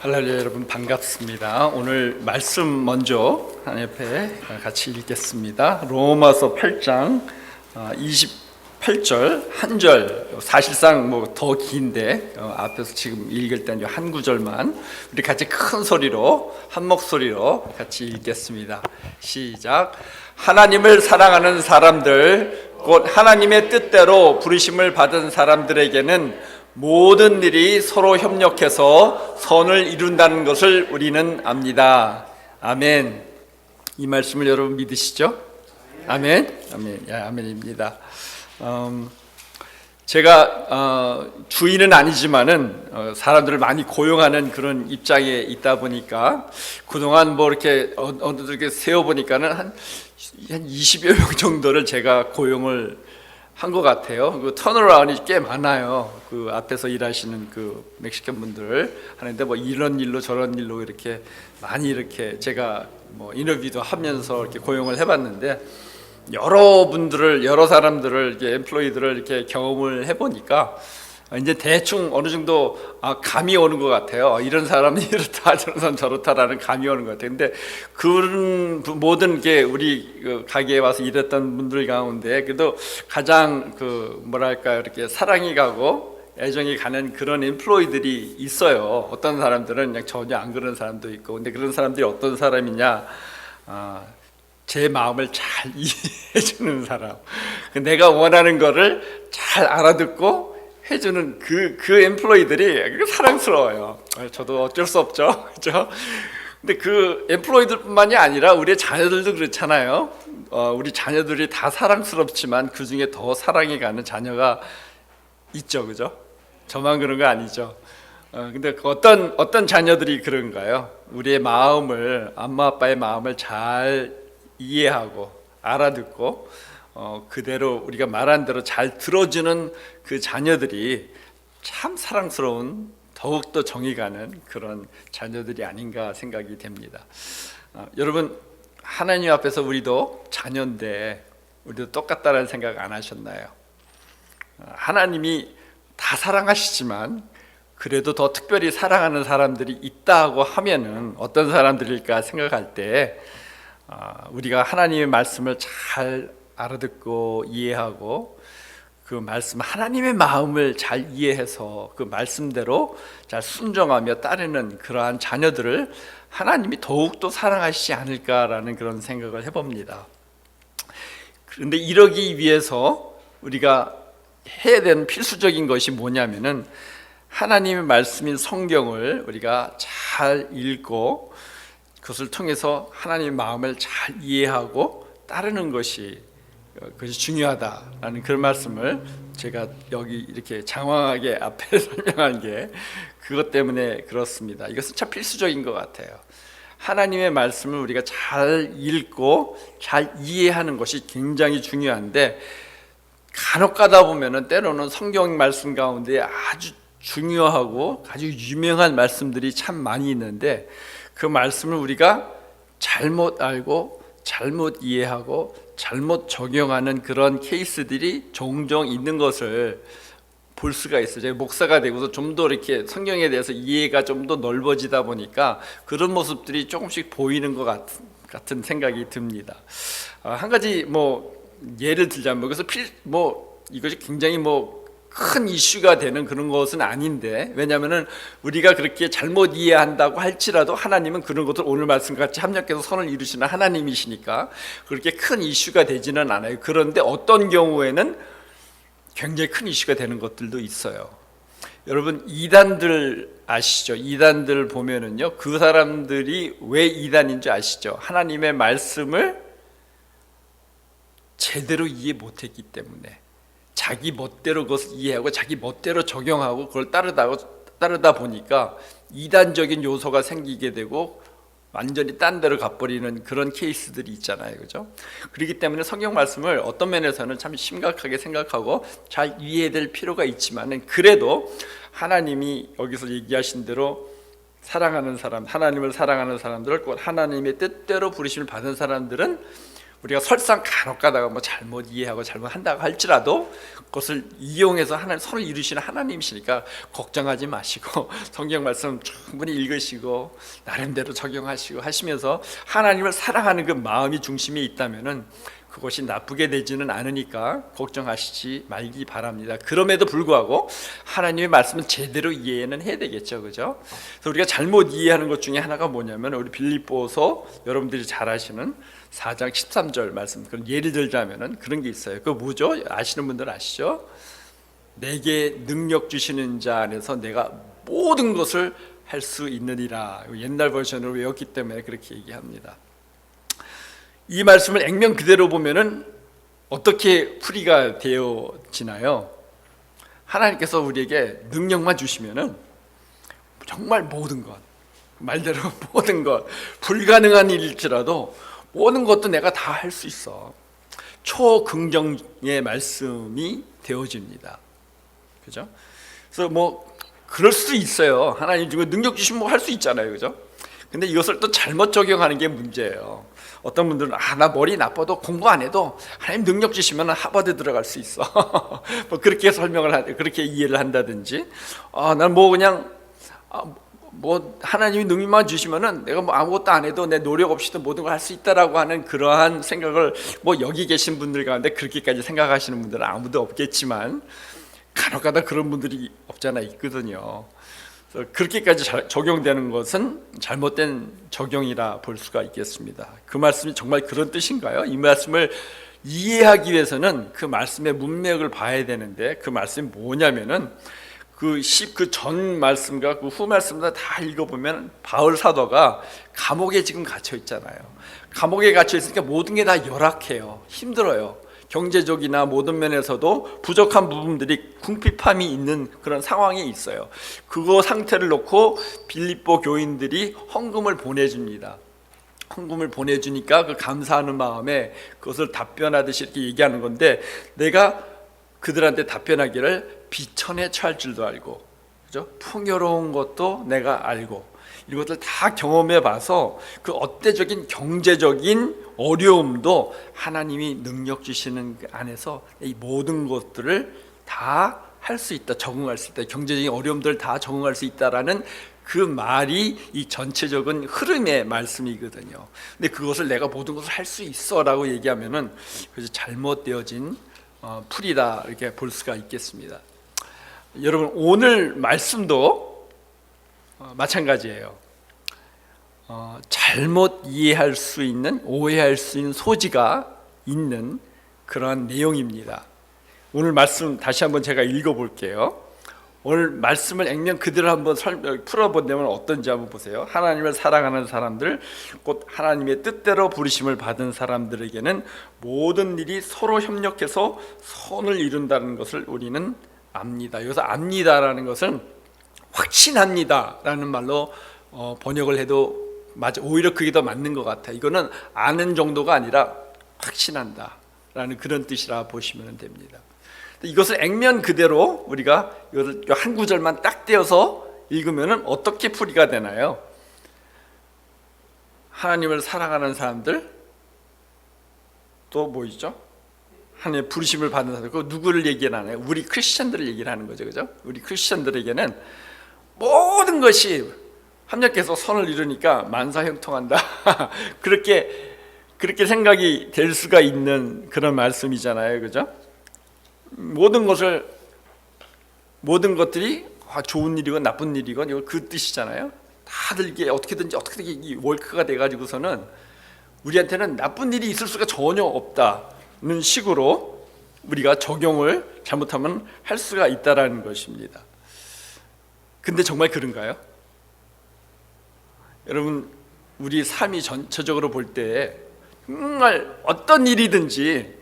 할렐루야. 여러분 반갑습니다. 오늘 말씀 먼저 하나님 앞에 같이 읽겠습니다. 로마서 8장 28절 한 절, 사실상 뭐 더 긴데 앞에서 지금 읽을 때는 한 구절만 우리 같이 큰 소리로 한 목소리로 같이 읽겠습니다. 시작. 하나님을 사랑하는 사람들, 곧 하나님의 뜻대로 부르심을 받은 사람들에게는 모든 일이 서로 협력해서 선을 이룬다는 것을 우리는 압니다. 아멘. 이 말씀을 여러분 믿으시죠? 아멘. 아멘. 아멘입니다. 제가 주인은 아니지만은 사람들을 많이 고용하는 그런 입장에 있다 보니까 그동안 뭐 이렇게 어느덧 세어 보니까는 한 20여 명 정도를 제가 고용을 한 것 같아요. 그 턴어라운이 꽤 많아요. 그 앞에서 일하시는 그 멕시칸 분들 하는데 뭐 이런 일로 저런 일로 이렇게 많이 이렇게 제가 뭐 인터뷰도 하면서 이렇게 고용을 해봤는데 여러 사람들을 이렇게 엠플로이들을 이렇게 경험을 해보니까 이제 대충 어느 정도 감이 오는 것 같아요. 이런 사람이 이렇다, 저런 사람 저렇다라는 감이 오는 것 같아요. 근데 그런 모든 게 우리 가게에 와서 일했던 분들 가운데 그래도 가장 뭐랄까요, 이렇게 사랑이 가고 애정이 가는 그런 엠플로이들이 있어요. 어떤 사람들은 그냥 전혀 안 그런 사람도 있고. 근데 그런 사람들이 어떤 사람이냐? 제 마음을 잘 이해해주는 사람, 내가 원하는 거를 잘 알아듣고 해주는 그 엠플로이들이 사랑스러워요. 저도 어쩔 수 없죠, 그렇죠? 근데 그 엠플로이들뿐만이 아니라 우리의 자녀들도 그렇잖아요. 우리 자녀들이 다 사랑스럽지만 그 중에 더 사랑이 가는 자녀가 있죠, 그죠? 저만 그런 거 아니죠. 근데 어떤 자녀들이 그런가요? 우리의 마음을, 엄마 아빠의 마음을 잘 이해하고 알아듣고 그대로 우리가 말한 대로 잘 들어주는 그 자녀들이 참 사랑스러운, 더욱더 정이 가는 그런 자녀들이 아닌가 생각이 됩니다. 여러분, 하나님 앞에서 우리도 자녀인데 우리도 똑같다는 생각 안 하셨나요? 하나님이 다 사랑하시지만 그래도 더 특별히 사랑하는 사람들이 있다고 하면은 어떤 사람들일까 생각할 때 우리가 하나님의 말씀을 잘 알아듣고 이해하고 그 말씀, 하나님의 마음을 잘 이해해서 그 말씀대로 잘 순종하며 따르는 그러한 자녀들을 하나님이 더욱더 사랑하시지 않을까라는 그런 생각을 해봅니다. 그런데 이러기 위해서 우리가 해야 되는 필수적인 것이 뭐냐면은 하나님의 말씀인 성경을 우리가 잘 읽고 그것을 통해서 하나님의 마음을 잘 이해하고 따르는 것이 중요하다라는 그런 말씀을 제가 여기 이렇게 장황하게 앞에 설명한 게 그것 때문에 그렇습니다. 이것은 참 필수적인 것 같아요. 하나님의 말씀을 우리가 잘 읽고 잘 이해하는 것이 굉장히 중요한데 간혹 가다 보면은 때로는 성경 말씀 가운데 아주 중요하고 아주 유명한 말씀들이 참 많이 있는데 그 말씀을 우리가 잘못 알고 잘못 이해하고 잘못 적용하는 그런 케이스들이 종종 있는 것을 볼 수가 있어요. 제가 목사가 되고서 좀 더 이렇게 성경에 대해서 이해가 좀 더 넓어지다 보니까 그런 모습들이 조금씩 보이는 것 같은 생각이 듭니다. 한 가지 뭐 예를 들자면 그래서 이것이 굉장히 큰 이슈가 되는 그런 것은 아닌데, 왜냐하면은 우리가 그렇게 잘못 이해한다고 할지라도 하나님은 그런 것들 오늘 말씀같이 합력해서 선을 이루시는 하나님이시니까 그렇게 큰 이슈가 되지는 않아요. 그런데 어떤 경우에는 굉장히 큰 이슈가 되는 것들도 있어요. 여러분, 이단들 아시죠? 이단들 보면은요, 그 사람들이 왜 이단인 줄 아시죠? 하나님의 말씀을 제대로 이해 못했기 때문에 자기 멋대로 그것을 이해하고 자기 멋대로 적용하고 그걸 따르다 보니까 이단적인 요소가 생기게 되고 완전히 딴 데로 가버리는 그런 케이스들이 있잖아요, 그죠? 그렇기 때문에 성경 말씀을 어떤 면에서는 참 심각하게 생각하고 잘 이해될 필요가 있지만 그래도 하나님이 여기서 얘기하신 대로 사랑하는 사람, 하나님을 사랑하는 사람들을 곧 하나님의 뜻대로 부르심을 받은 사람들은 우리가 설상 간혹 가다가 뭐 잘못 이해하고 잘못한다고 할지라도 그것을 이용해서 하나님 선을 이루시는 하나님이시니까 걱정하지 마시고 성경 말씀 충분히 읽으시고 나름대로 적용하시고 하시면서 하나님을 사랑하는 그 마음이 중심에 있다면은 그것이 나쁘게 되지는 않으니까 걱정하시지 말기 바랍니다. 그럼에도 불구하고 하나님의 말씀은 제대로 이해는 해야 되겠죠, 그죠? 그래서 우리가 잘못 이해하는 것 중에 하나가 뭐냐면 우리 빌립보서 여러분들이 잘 아시는 4장 13절 말씀, 그런 예를 들자면은 그런 게 있어요. 그거 뭐죠? 아시는 분들 아시죠? 내게 능력 주시는 자 안에서 내가 모든 것을 할 수 있느니라. 옛날 버전으로 외웠기 때문에 그렇게 얘기합니다. 이 말씀을 액면 그대로 보면은 어떻게 풀이가 되어지나요? 하나님께서 우리에게 능력만 주시면은 정말 모든 것, 말대로 모든 것, 불가능한 일일지라도 모든 것도 내가 다 할 수 있어. 초긍정의 말씀이 되어집니다. 그죠? 그래서 뭐 그럴 수도 있어요. 하나님 중에 능력 주시면 뭐 할 수 있잖아요, 그죠? 근데 이것을 또 잘못 적용하는 게 문제예요. 어떤 분들은 나 머리 나빠도 공부 안 해도 하나님 능력 주시면 하버드 들어갈 수 있어. 뭐 그렇게 그렇게 이해를 한다든지, 난 뭐 그냥 뭐 하나님이 능력만 주시면은 내가 뭐 아무것도 안 해도 내 노력 없이도 모든 걸 할 수 있다라고 하는 그러한 생각을 뭐 여기 계신 분들 가운데 그렇게까지 생각하시는 분들은 아무도 없겠지만 간혹가다 그런 분들이 없잖아 있거든요. 그렇게까지 적용되는 것은 잘못된 적용이라 볼 수가 있겠습니다. 그 말씀이 정말 그런 뜻인가요? 이 말씀을 이해하기 위해서는 그 말씀의 문맥을 봐야 되는데 그 말씀이 뭐냐면은 그 전 말씀과 그 후 말씀을 다 읽어보면 바울 사도가 감옥에 지금 갇혀 있잖아요. 감옥에 갇혀 있으니까 모든 게 다 열악해요. 힘들어요. 경제적이나 모든 면에서도 부족한 부분들이 궁핍함이 있는 그런 상황에 있어요. 그거 상태를 놓고 빌립보 교인들이 헌금을 보내줍니다. 헌금을 보내주니까 그 감사하는 마음에 그것을 답변하듯이 이렇게 얘기하는 건데, 내가 그들한테 답변하기를 비천에 처할 줄도 알고, 그죠? 풍요로운 것도 내가 알고, 이것들 다 경험해 봐서 그 어때적인 경제적인 어려움도 하나님이 능력 주시는 그 안에서 이 모든 것들을 다 할 수 있다, 적응할 수 있다, 경제적인 어려움들을 다 적응할 수 있다라는 그 말이 이 전체적인 흐름의 말씀이거든요. 근데 그것을 내가 모든 것을 할 수 있어라고 얘기하면은 그래서 잘못되어진 풀이다 이렇게 볼 수가 있겠습니다. 여러분 오늘 말씀도 마찬가지예요. 잘못 이해할 수 있는, 오해할 수 있는 소지가 있는 그러한 내용입니다. 오늘 말씀 다시 한번 제가 읽어볼게요. 오늘 말씀을 액면 그대로 한번 풀어본다면 어떤지 한번 보세요. 하나님을 사랑하는 사람들, 곧 하나님의 뜻대로 부르심을 받은 사람들에게는 모든 일이 서로 협력해서 선을 이룬다는 것을 우리는 압니다. 여기서 압니다라는 것은 확신합니다라는 말로 번역을 해도 맞아, 오히려 그게 더 맞는 것 같아요. 이거는 아는 정도가 아니라 확신한다라는 그런 뜻이라 보시면 됩니다. 이것을 액면 그대로 우리가 한 구절만 딱 떼어서 읽으면 어떻게 풀이가 되나요? 하나님을 사랑하는 사람들, 또 뭐 있죠? 하나님의 부르심을 받는 사람들, 그 누구를 얘기하나요? 우리 크리스천들을 얘기를 하는 거죠, 그죠? 우리 크리스천들에게는 모든 것이 합력해서 선을 이루니까 만사형통한다. 그렇게 생각이 될 수가 있는 그런 말씀이잖아요, 그죠? 모든 것들이 좋은 일이건 나쁜 일이건 이거 그 뜻이잖아요. 다들 이게 어떻게든지 이 월크가 돼가지고서는 우리한테는 나쁜 일이 있을 수가 전혀 없다는 식으로 우리가 적용을 잘못하면 할 수가 있다라는 것입니다. 근데 정말 그런가요? 여러분, 우리 삶이 전체적으로 볼 때 정말 어떤 일이든지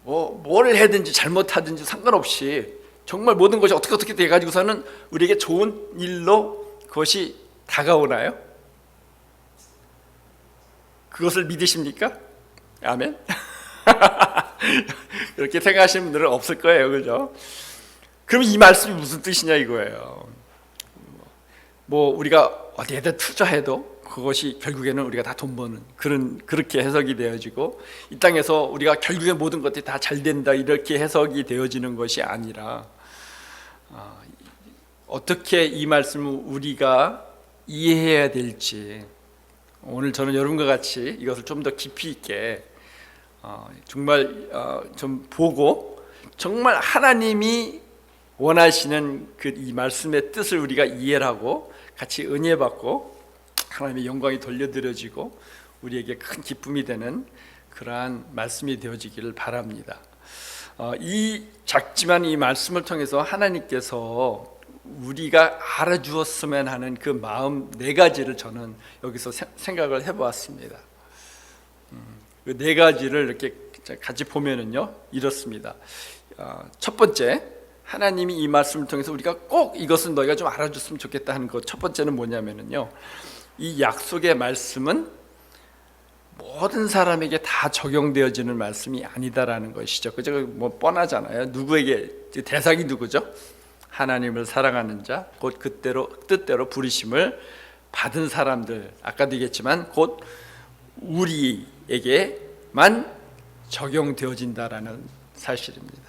뭘 해든지 잘못하든지 상관없이 정말 모든 것이 어떻게 돼가지고서는 우리에게 좋은 일로 그것이 다가오나요? 그것을 믿으십니까? 아멘? 그렇게 생각하시는 분들은 없을 거예요, 그죠? 그럼 이 말씀이 무슨 뜻이냐 이거예요. 뭐 우리가 어디에다 투자해도 그것이 결국에는 우리가 다 돈 버는 그렇게 해석이 되어지고, 이 땅에서 우리가 결국에 모든 것들이 다 잘 된다 이렇게 해석이 되어지는 것이 아니라, 어떻게 이 말씀을 우리가 이해해야 될지, 오늘 저는 여러분과 같이 이것을 좀 더 깊이 있게 정말 좀 보고, 정말 하나님이 원하시는 그 이 말씀의 뜻을 우리가 이해를 하고 같이 은혜 받고 하나님의 영광이 돌려드려지고 우리에게 큰 기쁨이 되는 그러한 말씀이 되어지기를 바랍니다. 이 작지만 이 말씀을 통해서 하나님께서 우리가 알아주었으면 하는 그 마음 네 가지를 저는 여기서 생각을 해보았습니다. 그 네 가지를 이렇게 같이 보면은요 이렇습니다. 첫 번째, 하나님이 이 말씀을 통해서 우리가 꼭 이것은 너희가 좀 알아줬으면 좋겠다 하는 것, 첫 번째는 뭐냐면은요, 이 약속의 말씀은 모든 사람에게 다 적용되어지는 말씀이 아니다라는 것이죠. 그저 뭐 뻔하잖아요. 누구에게, 대상이 누구죠? 하나님을 사랑하는 자, 곧 뜻대로 부르심을 받은 사람들, 아까도 얘기했지만 곧 우리에게만 적용되어진다라는 사실입니다.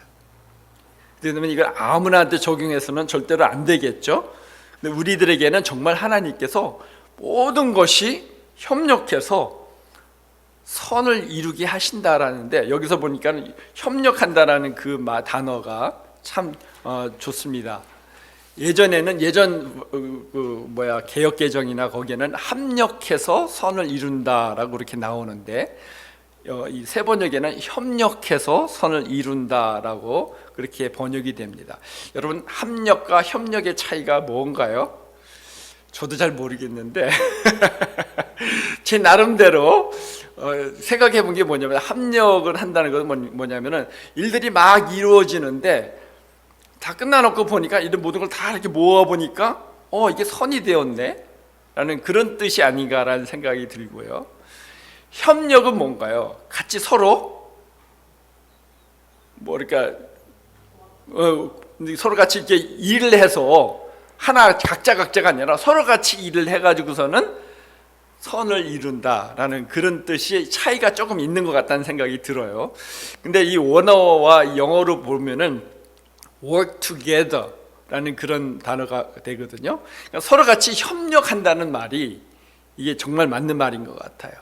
그러면 이걸 아무나한테 적용해서는 절대로 안 되겠죠. 근데 우리들에게는 정말 하나님께서 모든 것이 협력해서 선을 이루게 하신다라는데, 여기서 보니까 협력한다라는 그 단어가 참 좋습니다. 예전에는 개역 개정이나 거기에는 합력해서 선을 이룬다라고 이렇게 나오는데, 이 새 번역에는 협력해서 선을 이룬다라고 그렇게 번역이 됩니다. 여러분, 합력과 협력의 차이가 뭔가요? 저도 잘 모르겠는데 제 나름대로 생각해 본 게 뭐냐면, 합력을 한다는 것은 뭐냐면은 일들이 막 이루어지는데 다 끝나놓고 보니까 이런 모든 걸 다 이렇게 모아 보니까 이게 선이 되었네 라는 그런 뜻이 아닌가라는 생각이 들고요. 협력은 뭔가요? 같이 서로 그러니까 서로 같이 이렇게 일을 해서 하나 각자가 아니라 서로 같이 일을 해가지고서는 선을 이룬다라는 그런 뜻이 차이가 조금 있는 것 같다는 생각이 들어요. 근데 이 원어와 영어로 보면은 work together 라는 그런 단어가 되거든요. 그러니까 서로 같이 협력한다는 말이 이게 정말 맞는 말인 것 같아요.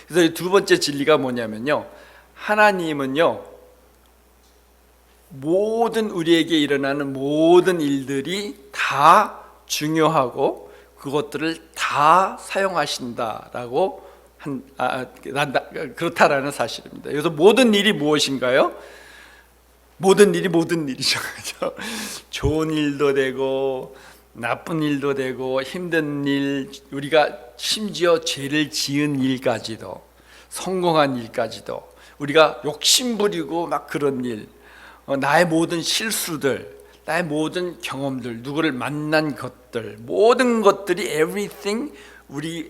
그래서 두 번째 진리가 뭐냐면요, 하나님은요 모든 우리에게 일어나는 모든 일들이 다 중요하고 그것들을 다 사용하신다라고 그렇다라는 사실입니다. 그래서 모든 일이 무엇인가요? 모든 일이죠. 좋은 일도 되고 나쁜 일도 되고 힘든 일, 우리가 심지어 죄를 지은 일까지도, 성공한 일까지도, 우리가 욕심부리고 막 그런 일, 나의 모든 실수들, 나의 모든 경험들, 누구를 만난 것들, 모든 것들이 everything,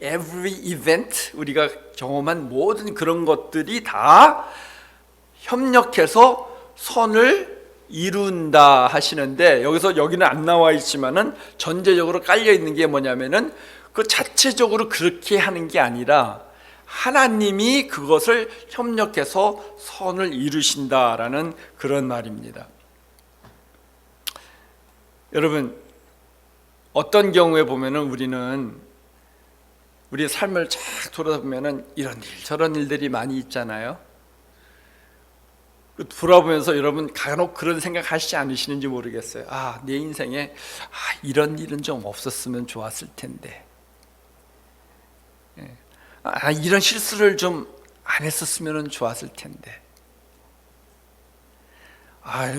every event, 우리가 경험한 모든 그런 것들이 다 협력해서 선을 이룬다 하시는데, 여기는 안 나와 있지만은 전제적으로 깔려 있는 게 뭐냐면은 그 자체적으로 그렇게 하는 게 아니라 하나님이 그것을 협력해서 선을 이루신다라는 그런 말입니다. 여러분, 어떤 경우에 보면은 우리의 삶을 쫙 돌아보면은 이런 일 저런 일들이 많이 있잖아요. 돌아보면서 여러분 간혹 그런 생각 하시지 않으시는지 모르겠어요. 내 인생에 이런 일은 좀 없었으면 좋았을 텐데, 이런 실수를 좀 안 했었으면 좋았을 텐데,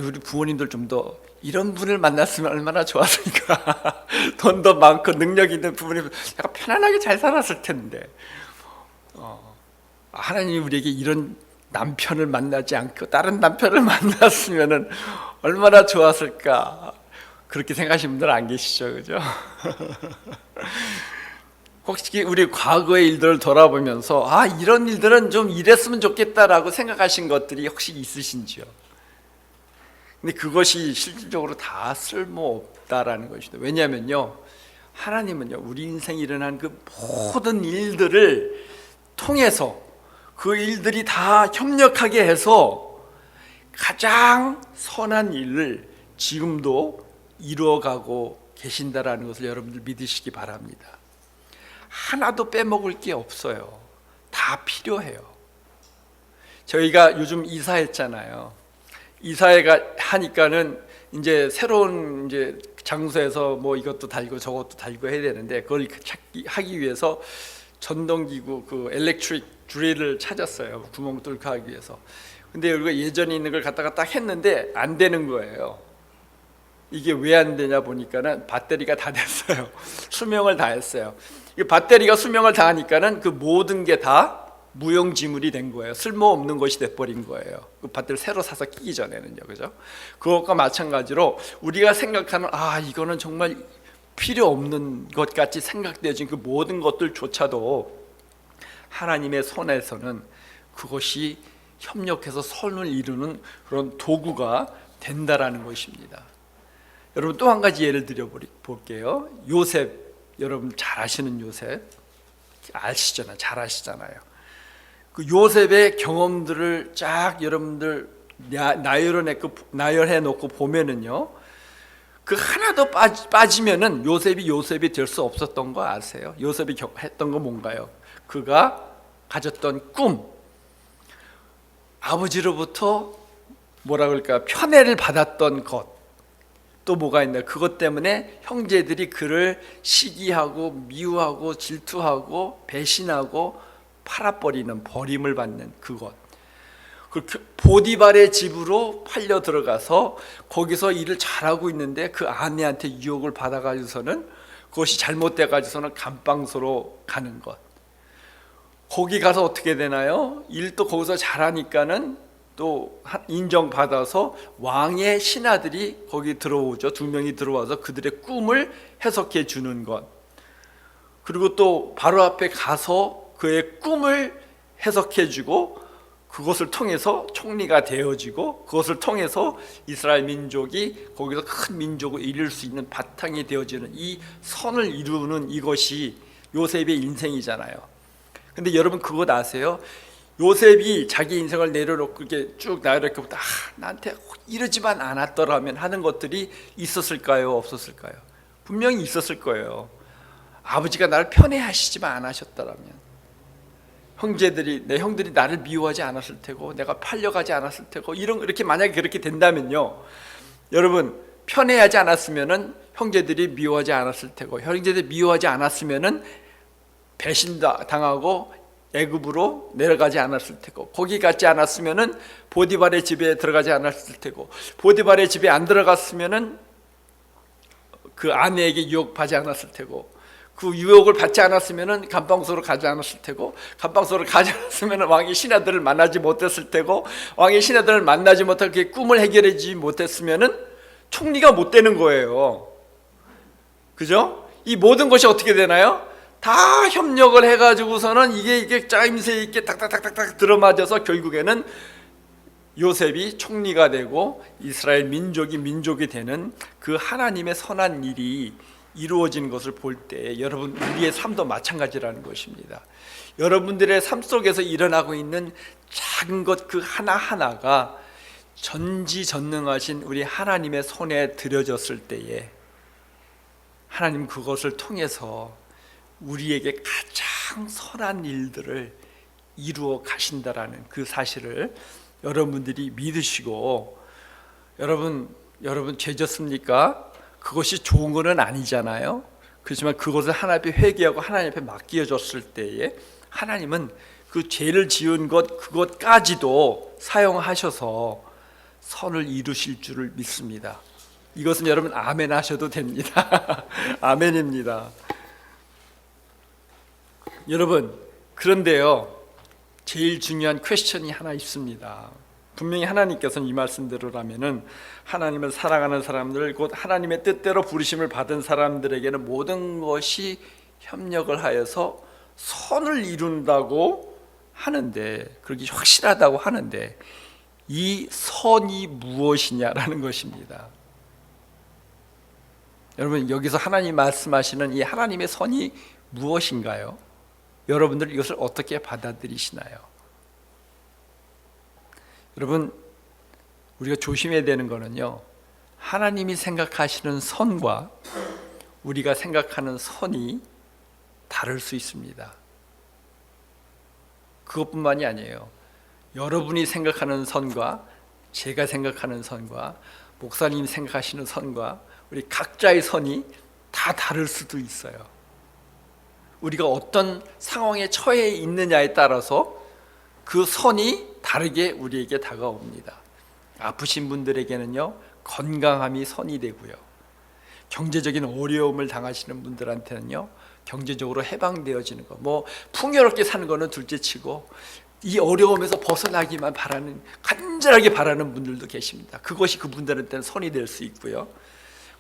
우리 부모님들 좀 더 이런 분을 만났으면 얼마나 좋았을까. 돈도 많고 능력 있는 부모님 약간 편안하게 잘 살았을 텐데, 하나님이 우리에게 이런 남편을 만나지 않고 다른 남편을 만났으면 얼마나 좋았을까. 그렇게 생각하시는 분들 안 계시죠, 그죠? 혹시 우리 과거의 일들을 돌아보면서 이런 일들은 좀 이랬으면 좋겠다라고 생각하신 것들이 혹시 있으신지요? 근데 그것이 실질적으로 다 쓸모없다라는 것이죠. 왜냐하면요, 하나님은요, 우리 인생에 일어난 그 모든 일들을 통해서 그 일들이 다 협력하게 해서 가장 선한 일을 지금도 이루어가고 계신다라는 것을 여러분들 믿으시기 바랍니다. 하나도 빼먹을 게 없어요. 다 필요해요. 저희가 요즘 이사했잖아요. 이사회가 하니까는 이제 새로운 이제 장소에서 뭐 이것도 달고 저것도 달고 해야 되는데, 그걸 하기 위해서 전동기구 그 엘렉트릭 드릴을 찾았어요. 구멍 뚫고 하기 위해서. 근데 우리가 예전에 있는 걸 갖다가 딱 했는데 안 되는 거예요. 이게 왜 안 되냐 보니까는 배터리가 다 됐어요. 수명을 다 했어요. 이 배터리가 수명을 다 하니까는 그 모든 게 다 무용지물이 된 거예요. 쓸모없는 것이 돼버린 거예요. 그 배터리 새로 사서 끼기 전에는요, 그죠? 그것과 마찬가지로 우리가 생각하는 이거는 정말 필요 없는 것 같이 생각되어진 그 모든 것들조차도 하나님의 손에서는 그것이 협력해서 선을 이루는 그런 도구가 된다라는 것입니다. 여러분, 또 한 가지 예를 들어 볼게요. 요셉, 여러분 잘 아시는 요셉 아시잖아요. 잘 아시잖아요. 그 요셉의 경험들을 쫙 여러분들 나열해 놓고 보면은요, 그 하나도 빠지면은 요셉이 될 수 없었던 거 아세요? 요셉이 했던 거 뭔가요? 그가 가졌던 꿈, 아버지로부터 뭐라 그럴까, 편애를 받았던 것, 또 뭐가 있나요? 그것 때문에 형제들이 그를 시기하고 미워하고 질투하고 배신하고 팔아버리는, 버림을 받는 그것. 보디발의 집으로 팔려 들어가서 거기서 일을 잘하고 있는데 그 아내한테 유혹을 받아가지고서는 그것이 잘못돼가지고서는 감방소로 가는 것. 거기 가서 어떻게 되나요? 일도 거기서 잘하니까는 또 인정받아서 왕의 신하들이 거기 들어오죠. 2명이 들어와서 그들의 꿈을 해석해 주는 것. 그리고 또 바로 앞에 가서 그의 꿈을 해석해 주고 그것을 통해서 총리가 되어지고 그것을 통해서 이스라엘 민족이 거기서 큰 민족을 이룰 수 있는 바탕이 되어지는 이 선을 이루는 이것이 요셉의 인생이잖아요. 근데 여러분 그것 아세요? 요셉이 자기 인생을 내려놓고 이렇게 쭉 나열해 보다 나한테 이러지만 않았더라면 하는 것들이 있었을까요? 없었을까요? 분명히 있었을 거예요. 아버지가 나를 편애하시지만 않으셨더라면, 내 형들이 나를 미워하지 않았을 테고, 내가 팔려가지 않았을 테고, 이렇게 만약에 그렇게 된다면요, 여러분 편애하지 않았으면은 형제들이 미워하지 않았을 테고, 형제들이 미워하지 않았으면은 배신당하고 애굽으로 내려가지 않았을 테고, 거기 갔지 않았으면은 보디발의 집에 들어가지 않았을 테고, 보디발의 집에 안 들어갔으면은 그 아내에게 유혹받지 않았을 테고, 그 유혹을 받지 않았으면은 감방소로 가지 않았을 테고, 감방소로 가지 않았으면은 왕의 신하들을 만나지 못했을 테고, 왕의 신하들을 만나지 못할 그 꿈을 해결하지 못했으면은 총리가 못 되는 거예요. 그죠? 이 모든 것이 어떻게 되나요? 다 협력을 해가지고서는 이게 짜임새 있게 탁탁탁탁 들어맞아서 결국에는 요셉이 총리가 되고 이스라엘 민족이 되는 그 하나님의 선한 일이 이루어진 것을 볼 때 여러분 우리의 삶도 마찬가지라는 것입니다. 여러분들의 삶 속에서 일어나고 있는 작은 것 그 하나하나가 전지전능하신 우리 하나님의 손에 들여졌을 때에 하나님 그것을 통해서 우리에게 가장 선한 일들을 이루어 가신다라는 그 사실을 여러분들이 믿으시고, 여러분 죄졌습니까? 그것이 좋은 것은 아니잖아요. 그렇지만 그것을 하나님 앞에 회개하고 하나님 앞에 맡겨졌을 때에 하나님은 그 죄를 지은 그것까지도 사용하셔서 선을 이루실 줄을 믿습니다. 이것은 여러분 아멘 하셔도 됩니다. 아멘입니다. 여러분, 그런데요, 제일 중요한 퀘스천이 하나 있습니다. 분명히 하나님께서는 이 말씀대로라면은 하나님을 사랑하는 사람들, 곧 하나님의 뜻대로 부르심을 받은 사람들에게는 모든 것이 협력을 하여서 선을 이룬다고 하는데, 그렇게 확실하다고 하는데, 이 선이 무엇이냐라는 것입니다. 여러분, 여기서 하나님 말씀하시는 이 하나님의 선이 무엇인가요? 여러분들 이것을 어떻게 받아들이시나요? 여러분, 우리가 조심해야 되는 거는요, 하나님이 생각하시는 선과 우리가 생각하는 선이 다를 수 있습니다. 그것뿐만이 아니에요. 여러분이 생각하는 선과 제가 생각하는 선과 목사님이 생각하시는 선과 우리 각자의 선이 다 다를 수도 있어요. 우리가 어떤 상황에 처해 있느냐에 따라서 그 선이 다르게 우리에게 다가옵니다. 아프신 분들에게는요, 건강함이 선이 되고요, 경제적인 어려움을 당하시는 분들한테는요, 경제적으로 해방되어지는 거, 뭐 풍요롭게 사는 거는 둘째치고 이 어려움에서 벗어나기만 바라는, 간절하게 바라는 분들도 계십니다. 그것이 그분들한테는 선이 될 수 있고요,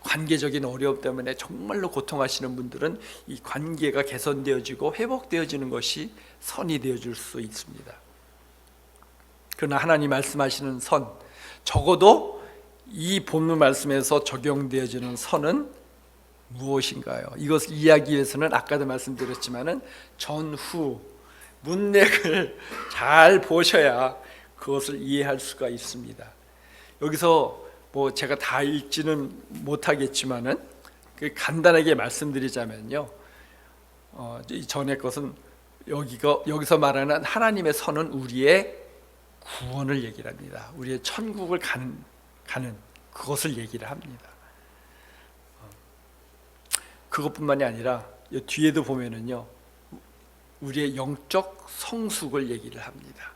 관계적인 어려움 때문에 정말로 고통하시는 분들은 이 관계가 개선되어지고 회복되어지는 것이 선이 되어줄 수 있습니다. 그러나 하나님 말씀하시는 선, 적어도 이 본문 말씀에서 적용되어지는 선은 무엇인가요? 이것을 이해하기 위해서는 아까도 말씀드렸지만은 전후 문맥을 잘 보셔야 그것을 이해할 수가 있습니다. 여기서 뭐 제가 다 읽지는 못하겠지만은 간단하게 말씀드리자면요, 이 전의 것은 여기서 말하는 하나님의 선은 우리의 구원을 얘기를 합니다. 우리의 천국을 가는 그것을 얘기를 합니다. 그것뿐만이 아니라 뒤에도 보면은요, 우리의 영적 성숙을 얘기를 합니다.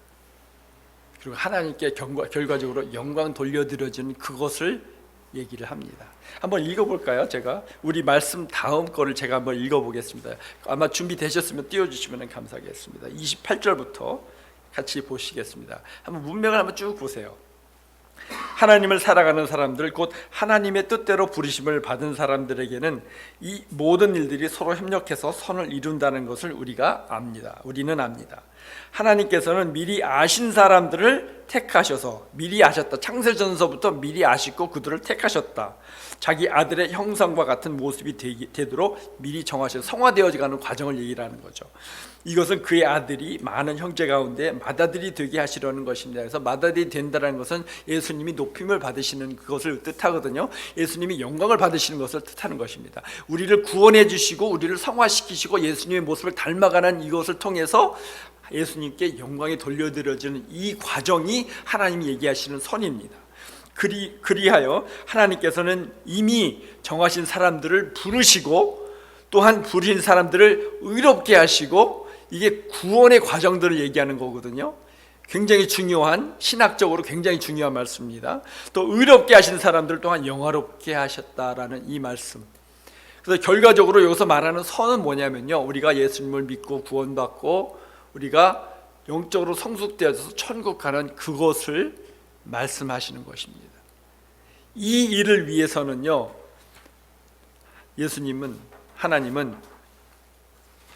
그리고 하나님께 결과적으로 영광 돌려드려지는 그것을 얘기를 합니다. 한번 읽어볼까요? 제가 우리 말씀 다음 거를 제가 한번 읽어보겠습니다. 아마 준비되셨으면 띄워주시면 감사하겠습니다. 28절부터 같이 보시겠습니다. 한번 문맥을 한번 쭉 보세요. 하나님을 살아가는 사람들, 곧 하나님의 뜻대로 부르심을 받은 사람들에게는 이 모든 일들이 서로 협력해서 선을 이룬다는 것을 우리는 압니다. 하나님께서는 미리 아신 사람들을 택하셔서, 미리 아셨다, 창세전서부터 미리 아시고 그들을 택하셨다. 자기 아들의 형상과 같은 모습이 되도록 미리 정하셔서 성화되어가는 과정을 얘기를 하는 거죠. 이것은 그의 아들이 많은 형제 가운데 맏아들이 되게 하시려는 것입니다. 그래서 맏아들이 된다는 것은 예수님이 높임을 받으시는 그것을 뜻하거든요. 예수님이 영광을 받으시는 것을 뜻하는 것입니다. 우리를 구원해 주시고 우리를 성화시키시고 예수님의 모습을 닮아가는 이것을 통해서 예수님께 영광이 돌려드려지는 이 과정이 하나님이 얘기하시는 선입니다. 그리하여 하나님께서는 이미 정하신 사람들을 부르시고 또한 부르신 사람들을 의롭게 하시고, 이게 구원의 과정들을 얘기하는 거거든요. 굉장히 중요한, 신학적으로 굉장히 중요한 말씀입니다. 또 의롭게 하신 사람들 또한 영화롭게 하셨다라는 이 말씀. 그래서 결과적으로 여기서 말하는 선은 뭐냐면요, 우리가 예수님을 믿고 구원받고 우리가 영적으로 성숙되어서 천국 가는 그것을 말씀하시는 것입니다. 이 일을 위해서는요, 하나님은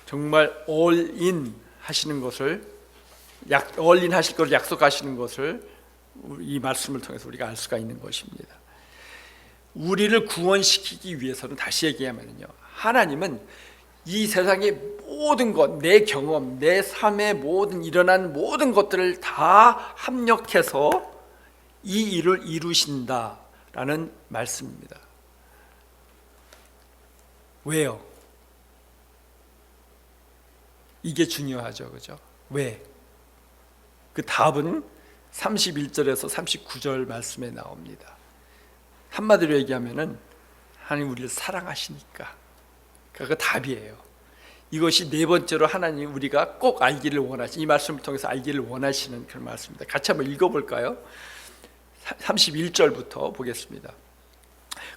정말 올인 하시는 것을, 올인 하실 것을 약속하시는 것을 이 말씀을 통해서 우리가 알 수가 있는 것입니다. 우리를 구원시키기 위해서는, 다시 얘기하면요, 하나님은 이 세상의 모든 것, 내 경험, 내 삶의 모든 일어난 모든 것들을 다 합력해서 이 일을 이루신다라는 말씀입니다. 왜요? 이게 중요하죠, 그죠? 왜? 그 답은 31절에서 39절 말씀에 나옵니다. 한마디로 얘기하면은 하나님 우리를 사랑하시니까. 그게 답이에요. 이것이 네 번째로 하나님 우리가 꼭 알기를 원하시는, 이 말씀을 통해서 알기를 원하시는 그런 말씀입니다. 같이 한번 읽어볼까요? 31절부터 보겠습니다.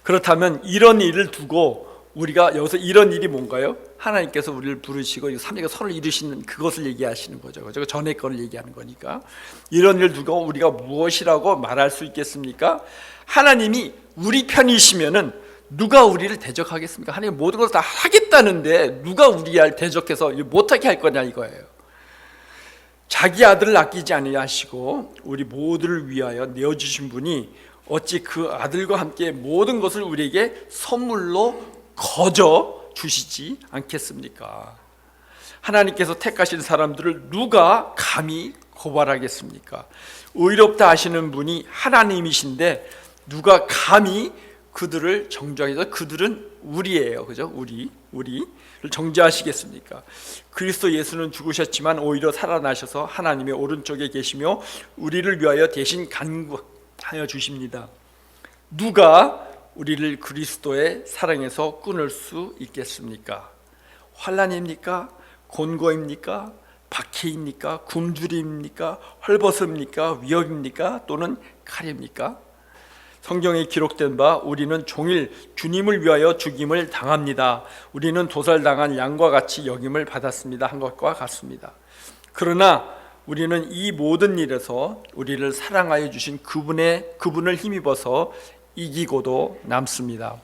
그렇다면 이런 일을 두고 우리가 여기서 이런 일이 뭔가요? 하나님께서 우리를 부르시고 3대가 선을 이루시는 그것을 얘기하시는 거죠. 그죠? 전에 거를 얘기하는 거니까. 이런 일을 두고 우리가 무엇이라고 말할 수 있겠습니까? 하나님이 우리 편이시면은 누가 우리를 대적하겠습니까? 하나님 모든 것을 다 하겠다는데 누가 우리를 대적해서 못하게 할 거냐 이거예요. 자기 아들을 아끼지 아니하시고 우리 모두를 위하여 내어주신 분이 어찌 그 아들과 함께 모든 것을 우리에게 선물로 거저 주시지 않겠습니까? 하나님께서 택하신 사람들을 누가 감히 고발하겠습니까? 의롭다 하시는 분이 하나님이신데 누가 감히 그들을 정죄하겠어? 그들은 우리예요, 그죠? 우리를 정죄하시겠습니까? 그리스도 예수는 죽으셨지만 오히려 살아나셔서 하나님의 오른쪽에 계시며 우리를 위하여 대신 간구하여 주십니다. 누가 우리를 그리스도의 사랑에서 끊을 수 있겠습니까? 환난입니까? 곤고입니까? 박해입니까? 굶주림입니까? 헐벗음입니까? 위협입니까? 또는 칼입니까? 성경에 기록된 바 우리는 종일 주님을 위하여 죽임을 당합니다. 우리는 도살당한 양과 같이 여김을 받았습니다. 한 것과 같습니다. 그러나 우리는 이 모든 일에서 우리를 사랑하여 주신 그분을 힘입어서 이기고도 남습니다.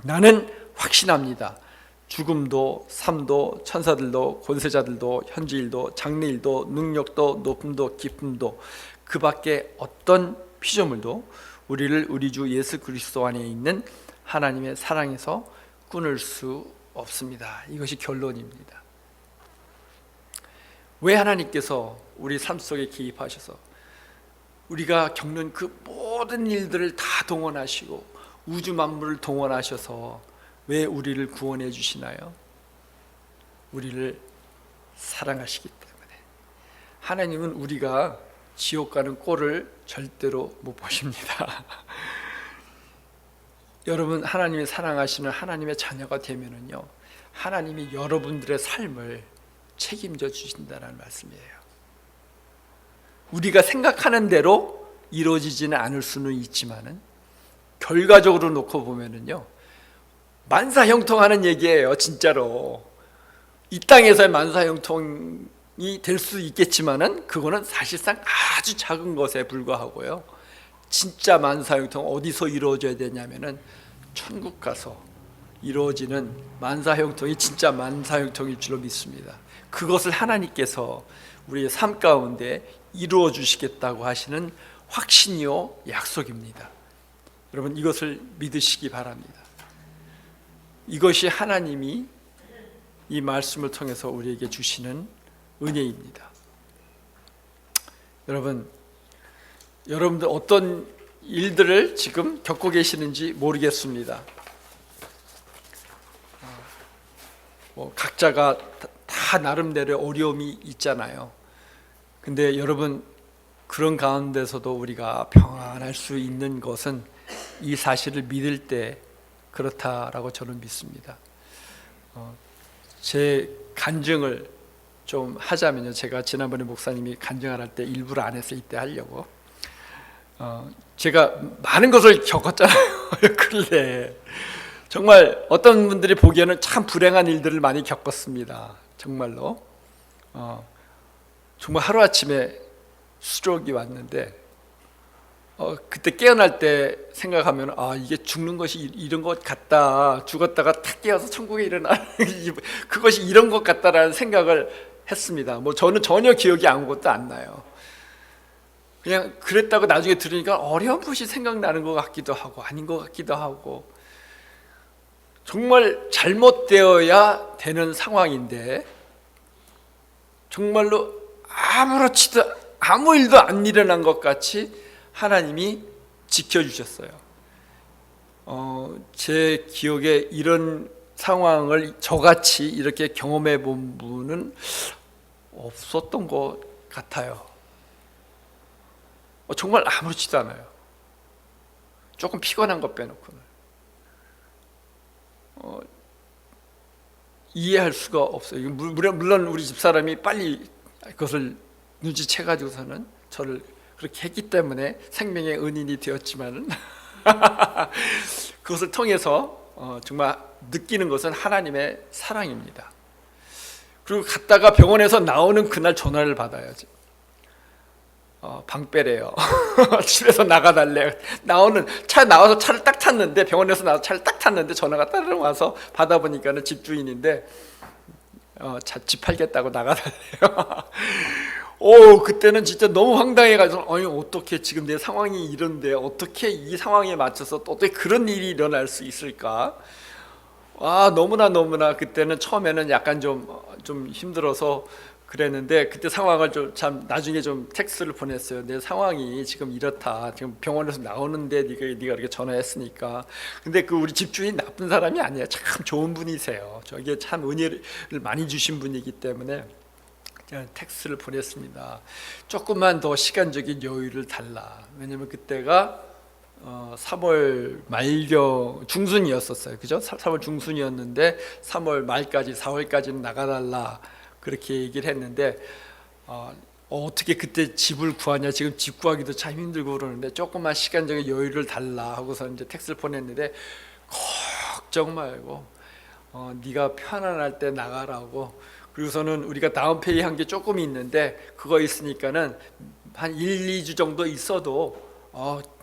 나는 확신합니다. 죽음도 삶도 천사들도 권세자들도 현지일도 장래일도 능력도 높음도 깊음도 그 밖에 어떤 피조물도 우리를 우리 주 예수 그리스도 안에 있는 하나님의 사랑에서 끊을 수 없습니다. 이것이 결론입니다. 왜 하나님께서 우리 삶 속에 개입하셔서 우리가 겪는 그 모든 일들을 다 동원하시고 우주 만물을 동원하셔서 왜 우리를 구원해 주시나요? 우리를 사랑하시기 때문에. 하나님은 우리가 지옥 가는 꼴을 절대로 못 보십니다. 여러분, 하나님이 사랑하시는 하나님의 자녀가 되면은요, 하나님이 여러분들의 삶을 책임져 주신다는 말씀이에요. 우리가 생각하는 대로 이루어지지는 않을 수는 있지만은 결과적으로 놓고 보면은요, 만사형통하는 얘기예요. 진짜로 이 땅에서의 만사형통이 될 수 있겠지만은 그거는 사실상 아주 작은 것에 불과하고요. 진짜 만사형통 어디서 이루어져야 되냐면은 천국 가서 이루어지는 만사형통이 진짜 만사형통일 줄로 믿습니다. 그것을 하나님께서 우리의 삶 가운데 이루어 주시겠다고 하시는 확신이요 약속입니다. 여러분, 이것을 믿으시기 바랍니다. 이것이 하나님이 이 말씀을 통해서 우리에게 주시는 은혜입니다. 여러분들 어떤 일들을 지금 겪고 계시는지 모르겠습니다. 각자가 다 나름대로 어려움이 있잖아요. 근데 여러분, 그런 가운데서도 우리가 평안할 수 있는 것은 이 사실을 믿을 때 그렇다라고 저는 믿습니다. 제 간증을 좀 하자면요, 제가 지난번에 목사님이 간증을 할 때 일부러 안 했어요. 이때 하려고. 제가 많은 것을 겪었잖아요. 근래 정말 어떤 분들이 보기에는 참 불행한 일들을 많이 겪었습니다. 정말로. 정말 하루아침에 스트로크가 왔는데 그때 깨어날 때 생각하면 이게 죽는 것이 이런 것 같다, 죽었다가 탁 깨어서 천국에 일어나는 그것이 이런 것 같다라는 생각을 했습니다. 저는 전혀 기억이 아무것도 안 나요. 그냥 그랬다고 나중에 들으니까 어렴풋이 생각나는 것 같기도 하고 아닌 것 같기도 하고, 정말 잘못되어야 되는 상황인데 정말로 아무 일도 안 일어난 것 같이 하나님이 지켜주셨어요. 제 기억에 이런 상황을 저같이 이렇게 경험해 본 분은 없었던 것 같아요. 정말 아무렇지도 않아요. 조금 피곤한 것 빼놓고는 이해할 수가 없어요. 물론 우리 집사람이 빨리 그것을 눈치채가지고서는 저를 그렇게 했기 때문에 생명의 은인이 되었지만은 그것을 통해서 정말 느끼는 것은 하나님의 사랑입니다. 그리고 갔다가 병원에서 나오는 그날 전화를 받아야지. 방빼래요. 집에서 나가달래. 차 나와서 차를 딱 탔는데, 병원에서 나와서 차를 딱 탔는데 전화가 따르릉 와서 받아보니까는 집주인인데 집 팔겠다고 나가달래요. 그때는 진짜 너무 황당해가지고 아니 어떻게 지금 내 상황이 이런데 어떻게 이 상황에 맞춰서 또 어떻게 그런 일이 일어날 수 있을까? 너무나 그때는 처음에는 약간 좀 힘들어서 그랬는데 그때 상황을 좀 참 나중에 좀 텍스트를 보냈어요. 내 상황이 지금 이렇다. 지금 병원에서 나오는데 네가 이렇게 전화했으니까. 근데 그 우리 집주인 나쁜 사람이 아니에요. 참 좋은 분이세요. 저게 참 은혜를 많이 주신 분이기 때문에 그냥 텍스트를 보냈습니다. 조금만 더 시간적인 여유를 달라. 왜냐면 그때가 3월 말경 중순이었었어요. 그죠? 3월 중순이었는데 3월 말까지 4월까지는 나가달라 그렇게 얘기를 했는데 어떻게 그때 집을 구하냐, 지금 집 구하기도 참 힘들고 그러는데 조금만 시간적인 여유를 달라 하고서 이제 텍스트를 보냈는데 걱정 말고 네가 편안할 때 나가라고. 그리고서는 우리가 다운페이 한 게 조금 있는데 그거 있으니까는 한 1, 2주 정도 있어도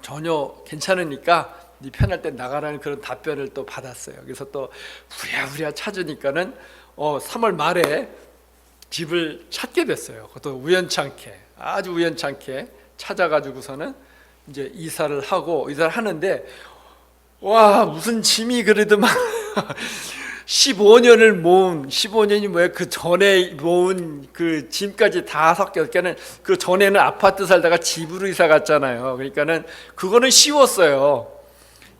전혀 괜찮으니까 네 편할 때 나가라는 그런 답변을 또 받았어요. 그래서 또 부랴부랴 찾으니까는 3월 말에 집을 찾게 됐어요. 그것도 우연찮게, 아주 우연찮게 찾아가지고서는 이제 이사를 하는데 무슨 짐이 그래도 막 15년을 모은 15년이 뭐야? 그 전에 모은 그 짐까지 다 섞여. 그러니까는 그 전에는 아파트 살다가 집으로 이사 갔잖아요. 그러니까는 그거는 쉬웠어요.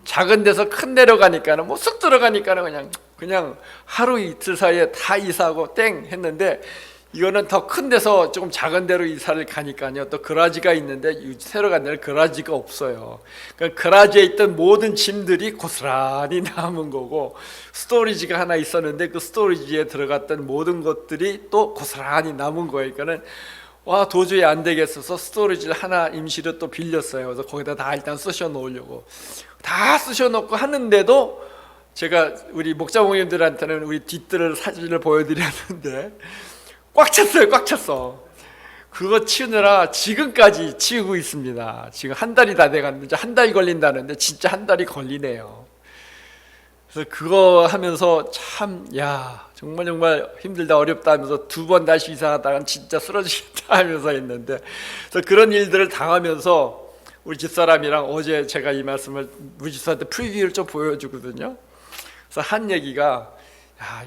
작은 데서 큰 데로 가니까는 뭐 쑥 들어가니까는 그냥 하루 이틀 사이에 다 이사하고 땡 했는데 이거는 더 큰 데서 조금 작은 데로 이사를 가니까요. 또 그라지가 있는데 새로 간 데는 그라지가 없어요. 그러니까 그라지에 있던 모든 짐들이 고스란히 남은 거고 스토리지가 하나 있었는데 그 스토리지에 들어갔던 모든 것들이 또 고스란히 남은 거예요. 그러니까는 도저히 안 되겠어서 스토리지를 하나 임시로 또 빌렸어요. 그래서 거기다 다 일단 쑤셔 놓으려고 다 쑤셔 놓고 하는데도 제가 우리 목자몽님들한테는 우리 뒤뜰 사진을 보여드렸는데 꽉 찼어. 그거 치우느라 지금까지 치우고 있습니다. 지금 한 달이 다 돼갔는데 한 달이 걸린다는데 진짜 한 달이 걸리네요. 그래서 그거 하면서 참 정말 힘들다 어렵다 하면서 2번 다시 이사하다가 진짜 쓰러지겠다 하면서 했는데 그래서 그런 일들을 당하면서 우리 집사람이랑 어제 제가 이 말씀을 우리 집사한테 프리뷰를 좀 보여주거든요. 그래서 한 얘기가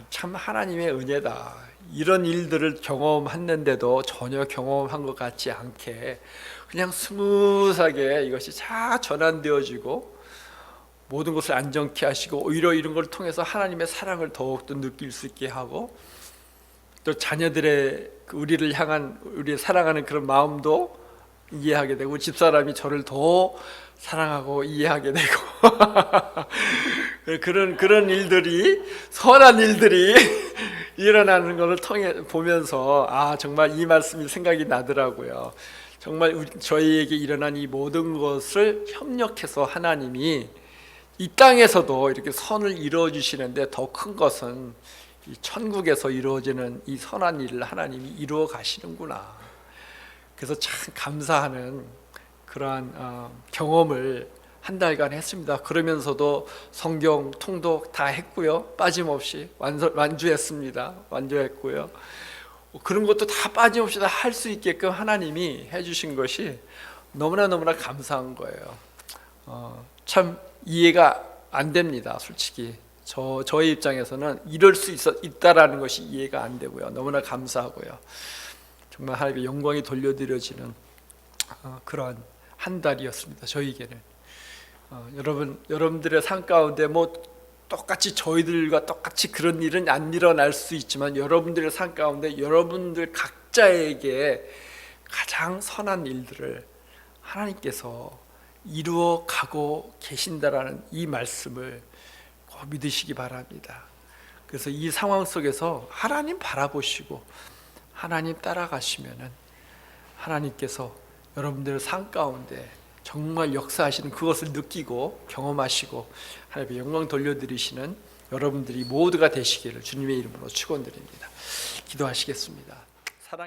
참 하나님의 은혜다. 이런 일들을 경험했는데도 전혀 경험한 것 같지 않게 그냥 스무스하게 이것이 잘 전환되어지고 모든 것을 안정케 하시고 오히려 이런 걸 통해서 하나님의 사랑을 더욱더 느낄 수 있게 하고 또 자녀들의 우리를 향한 우리의 사랑하는 그런 마음도 이해하게 되고 집사람이 저를 더 사랑하고 이해하게 되고 그런 일들이 선한 일들이 일어나는 것을 통해 보면서 정말 이 말씀이 생각이 나더라고요. 정말 저희에게 일어난 이 모든 것을 협력해서 하나님이 이 땅에서도 이렇게 선을 이루어 주시는데 더 큰 것은 이 천국에서 이루어지는 이 선한 일을 하나님이 이루어 가시는구나. 그래서 참 감사하는 그러한 경험을 한 달간 했습니다. 그러면서도 성경 통독 다 했고요. 빠짐없이 완주했고요. 그런 것도 다 빠짐없이 다 할 수 있게끔 하나님이 해주신 것이 너무나 감사한 거예요. 참 이해가 안 됩니다. 솔직히 저의 입장에서는 이럴 수 있다라는 것이 이해가 안 되고요. 너무나 감사하고요. 정말 하나님의 영광이 돌려드려지는 그러한 한 달이었습니다. 저에게는. 여러분들의 삶 가운데 똑같이 저희들과 똑같이 그런 일은 안 일어날 수 있지만 여러분들의 삶 가운데 여러분들 각자에게 가장 선한 일들을 하나님께서 이루어 가고 계신다라는 이 말씀을 꼭 믿으시기 바랍니다. 그래서 이 상황 속에서 하나님 바라보시고 하나님 따라가시면은 하나님께서 여러분들의 삶 가운데 정말 역사하시는 그것을 느끼고 경험하시고 하나님의 영광 돌려드리시는 여러분들이 모두가 되시기를 주님의 이름으로 축원드립니다. 기도하시겠습니다.